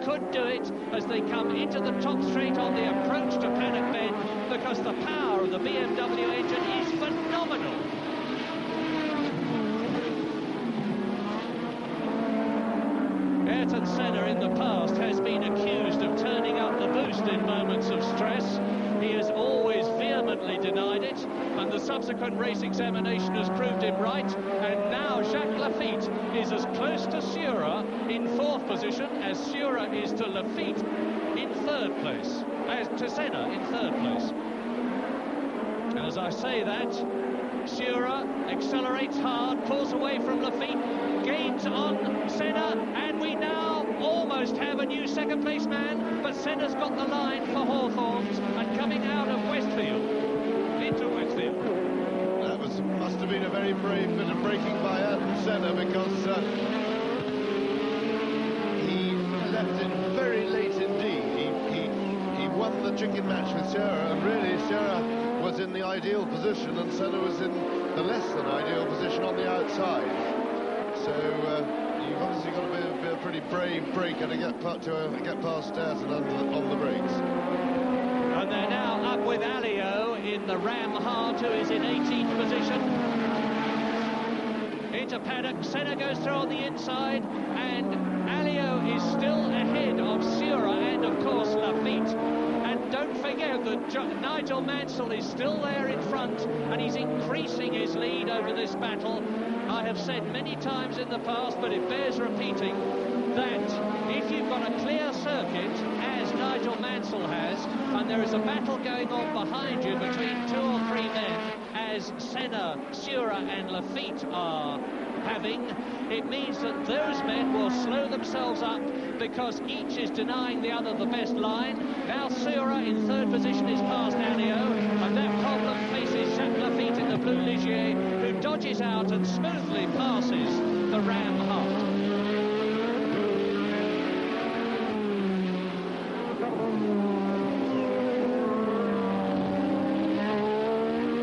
could do it as they come into the top straight on the approach to Paddock Bend, because the power of the BMW engine is phenomenal. Ayrton Senna in the past has been accused of turning up the boost in moments of stress. He has always vehemently denied it, and the subsequent race examination has proved him right. And now Jacques Laffite is as close to Sura in 4th position as Sura is to Laffite in 3rd place, as to Senna in 3rd place. And as I say that, Sura accelerates hard, pulls away from Laffite, gains on Senna, and we now almost have a new second place man, but Senna's got the line for Hawthorns and coming out of Westfield into Westfield. That must have been a very brave bit of braking by Ayrton Senna, because he left it very late indeed. He won the chicken match with Sura, and really Sura was in the ideal position and Senna was in the less than ideal position on the outside. So you've obviously got to be a pretty brave braker to get past Ayrton on the brakes. And they're now up with Alio in the Ram Hart, who is in 18th position. Into Paddock, Senna goes through on the inside, and Alio is still ahead of Sura and of course Laffite. And don't forget that Nigel Mansell is still there in front, and he's increasing his lead over this battle. I have said many times in the past, but it bears repeating, that if you've got a clear circuit, as Nigel Mansell has, and there is a battle going on behind you between 2 or 3 men, as Senna, Sura and Laffite are having, it means that those men will slow themselves up because each is denying the other the best line. Now Sura in 3rd position is past Alio, and that problem faces Jacques Laffite in the blue Ligier, who dodges out and smoothly passes the Ram Hart.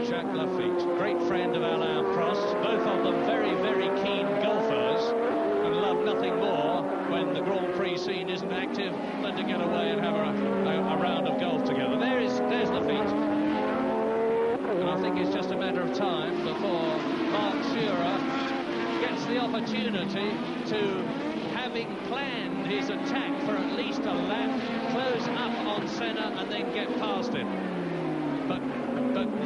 Jacques Laffite, great friend of Alain Prost, both of them very, very keen golfers, and love nothing more when the Grand Prix scene isn't active than to get away and have a round of golf together. There's Laffite, and I think it's just a matter of time before Mark Sura gets the opportunity to, having planned his attack for at least a lap, close up on Senna and then get past him. But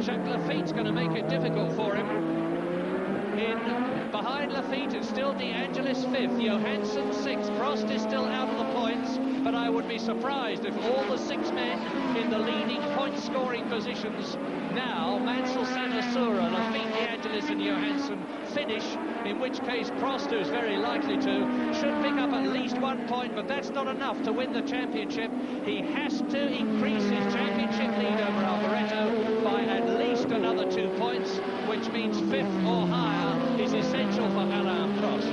Jacques Laffite's going to make it difficult for him. Behind Laffite, it's still De Angelis 5th, Johansson 6th, Prost is still out of the points, but I would be surprised if all the 6 men in the leading point-scoring positions now, Mansell, Senna, Sura, Laffite, De Angelis and Johansson, finish, in which case Prost, who's very likely to, should pick up at least 1 point, but that's not enough to win the championship. He has to increase his championship lead over Alboreto by at least another 2 points, which means 5th or higher is essential for Alain Prost.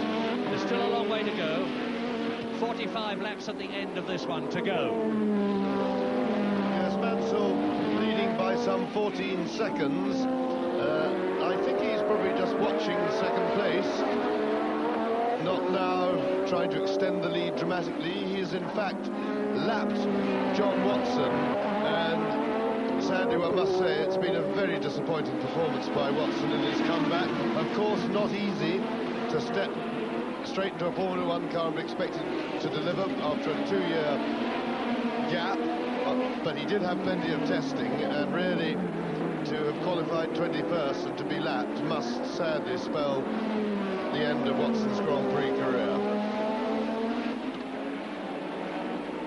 There's still a long way to go. 45 laps at the end of this one to go. Yes, Mansell leading by some 14 seconds. I think he's probably just watching second place, not now trying to extend the lead dramatically. He has in fact lapped John Watson, and sadly one must say it's been a very disappointing performance by Watson in his comeback. Of course, not easy to step straight into a Formula 1 car and be expected to deliver after a 2-year gap, but he did have plenty of testing, and really to have qualified 21st and to be lapped must sadly spell the end of Watson's Grand Prix career.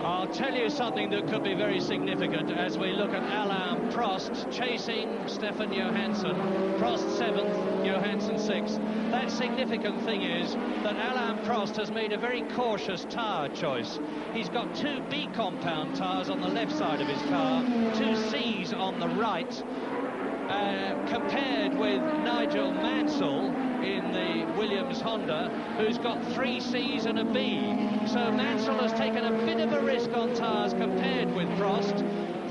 I'll tell you something that could be very significant as we look at Alain Prost chasing Stefan Johansson. Prost 7th, Johansson 6th. That significant thing is that Alain Prost has made a very cautious tyre choice. He's got 2 B compound tyres on the left side of his car, 2 C's on the right, compared with Nigel Mansell in the Williams Honda, who's got 3 C's and a B. So Mansell has taken a bit of a risk on tyres compared with Prost.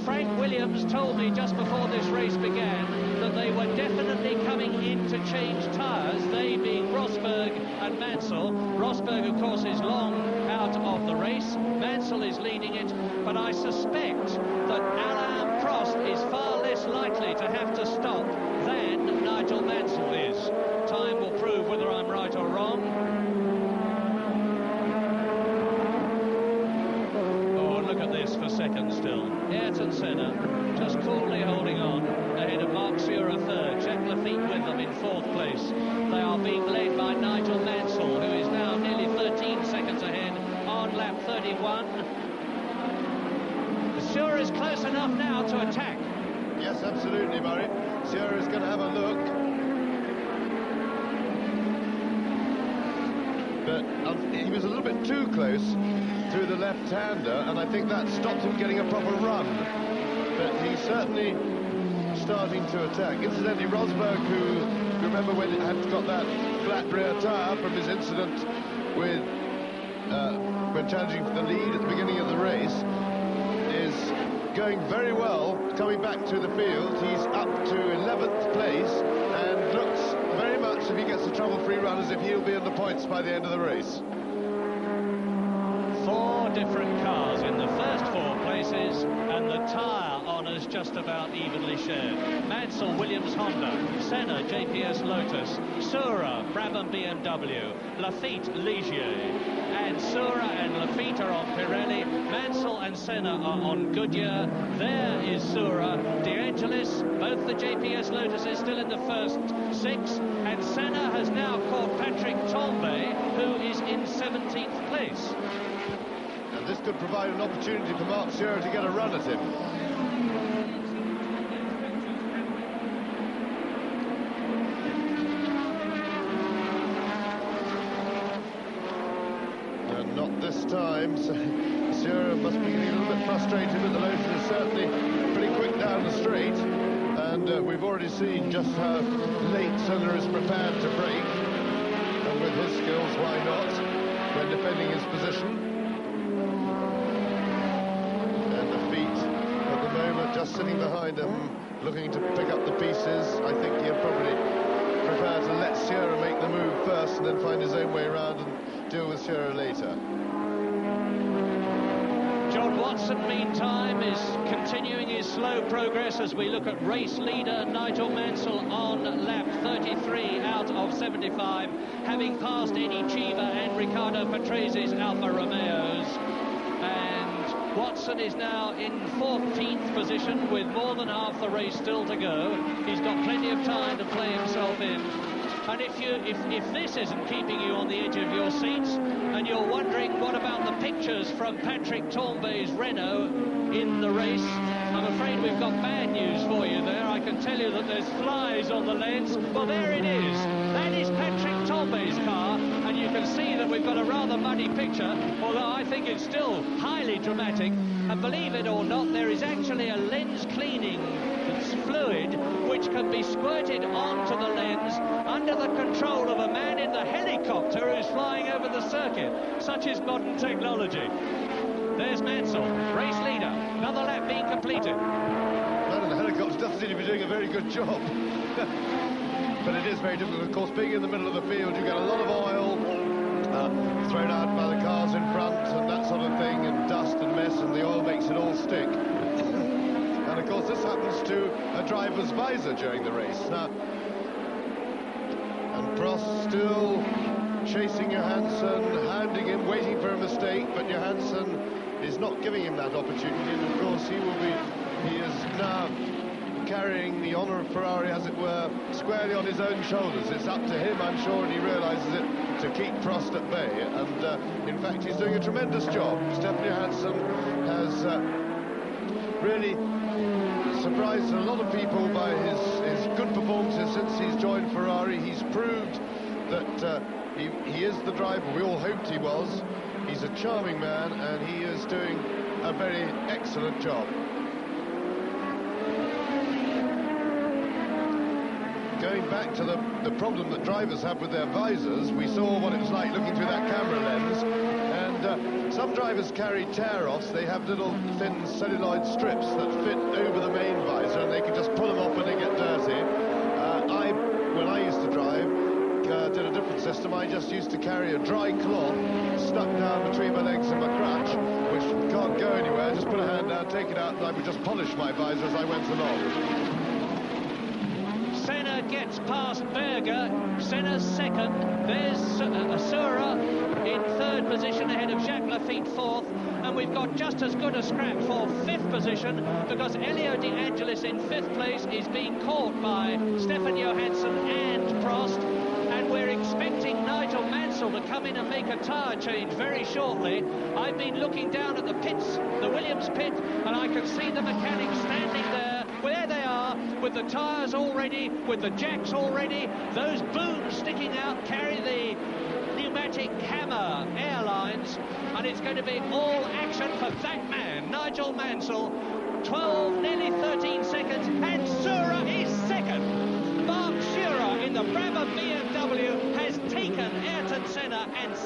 Frank Williams told me just before this race began that they were definitely coming in to change tyres, they being Rosberg and Mansell. Rosberg, of course, is long out of the race. Mansell but I suspect that Alain Prost is far less likely to have to stop than Nigel Mansell is. Time will prove whether I'm right or wrong. Oh, look at this for second still. Ayrton Senna just coolly holding on ahead of Marc Surer third. Jacques Lafitte with them in fourth place. They are being led by Nigel Mansell, who is now nearly 13 seconds ahead on lap 31. Surer is close enough now to attack. Yes, absolutely, Murray. Surer is going to have a look. But he was a little bit too close to the left-hander, and I think that stopped him getting a proper run. But he's certainly starting to attack. Incidentally, Rosberg, who, remember when he had got that flat rear tyre from his incident with when challenging for the lead at the beginning of the race, is going very well coming back to the field. He's up to 11th place and looks very much, if he gets a trouble-free run, as if he'll be in the points by the end of the race. Four different cars in the first four places, and the tyre honours just about evenly shared. Mansell, Williams, Honda; Senna, JPS, Lotus; Surer, Brabham, BMW; Lafitte, Ligier; and Surer and Lafitte are on Pirelli. Mansell and Senna are on Goodyear. There is Surer. De Angelis, both the JPS Lotuses still in the first six, and Senna has now caught Patrick Tambay, who is in 17th place. And this could provide an opportunity for Marc Surer to get a run at him. And not this time. So Surer must be getting a little bit frustrated with the Lotus. Is certainly pretty quick down the straight. And we've already seen just how late Senna is prepared to brake. And with his skills, why not, when defending his position. Just sitting behind him, looking to pick up the pieces. I think he'll probably prefer to let Surer make the move first and then find his own way around and deal with Surer later. John Watson, meantime, is continuing his slow progress as we look at race leader Nigel Mansell on lap 33 out of 75, having passed Eddie Cheever and Riccardo Patrese's Alfa Romeos. Watson is now in 14th position with more than half the race still to go. He's got plenty of time to play himself in. And if this isn't keeping you on the edge of your seats, and you're wondering what about the pictures from Patrick Tambay's Renault in the race, I'm afraid we've got bad news for you there. I can tell you that there's flies on the lens. Well, there it is. That is Patrick Tambay's car, and you can see that we've got a rather muddy picture, although I think it's still highly dramatic. And believe it or not, there is actually a lens cleaning fluid which can be squirted onto the lens under the control of a man in the helicopter who's flying over the circuit. Such is modern technology. There's Mansell, race leader. Another lap being completed. Man in the helicopter doesn't seem to be doing a very good job. But it is very difficult. Of course, being in the middle of the field, you get a lot of oil thrown out by the cars in front and that sort of thing, and dust and mess, and the oil makes it all stick. And of course, this happens to a driver's visor during the race. Now, and Prost still chasing Johansson, hounding him, waiting for a mistake, but Johansson is not giving him that opportunity, and of course he is now carrying the honour of Ferrari, as it were, squarely on his own shoulders. It's up to him, I'm sure, and he realises it, to keep Prost at bay, and in fact he's doing a tremendous job. Stefan Johansson has really surprised a lot of people by his good performances since he's joined Ferrari. He's proved that he is the driver we all hoped he was. He's a charming man, and he is doing a very excellent job. Going back to the problem that drivers have with their visors, we saw what it was like looking through that camera lens, and some drivers carry tear-offs. They have little thin celluloid strips that fit over the main visor, and they can just pull them off when they get dirty. When I used to drive, did a different system. I just used to carry a dry cloth stuck down between my legs and my crutch, which can't go anywhere. Just put a take it out and I would just polish my visor as I went along. Senna gets past Berger. Senna's second. There's Asura in third position ahead of Jacques Lafitte fourth. And we've got just as good a scrap for fifth position, because Elio De Angelis in fifth place is being caught by Stefan Johansson and Prost. And we're expecting Nigel Mansell to come in and make a tyre change very shortly. I've been looking down at the pits, the Williams pit, and I can see the mechanics standing there. Well, there they are, with the tyres all ready, with the jacks all ready. Those booms sticking out carry the pneumatic hammer airlines, and it's going to be all action for that man, Nigel Mansell. 12, nearly 13 seconds, and Sura is second. Mark Sura in the Brabham BMW has taken Ayrton Senna and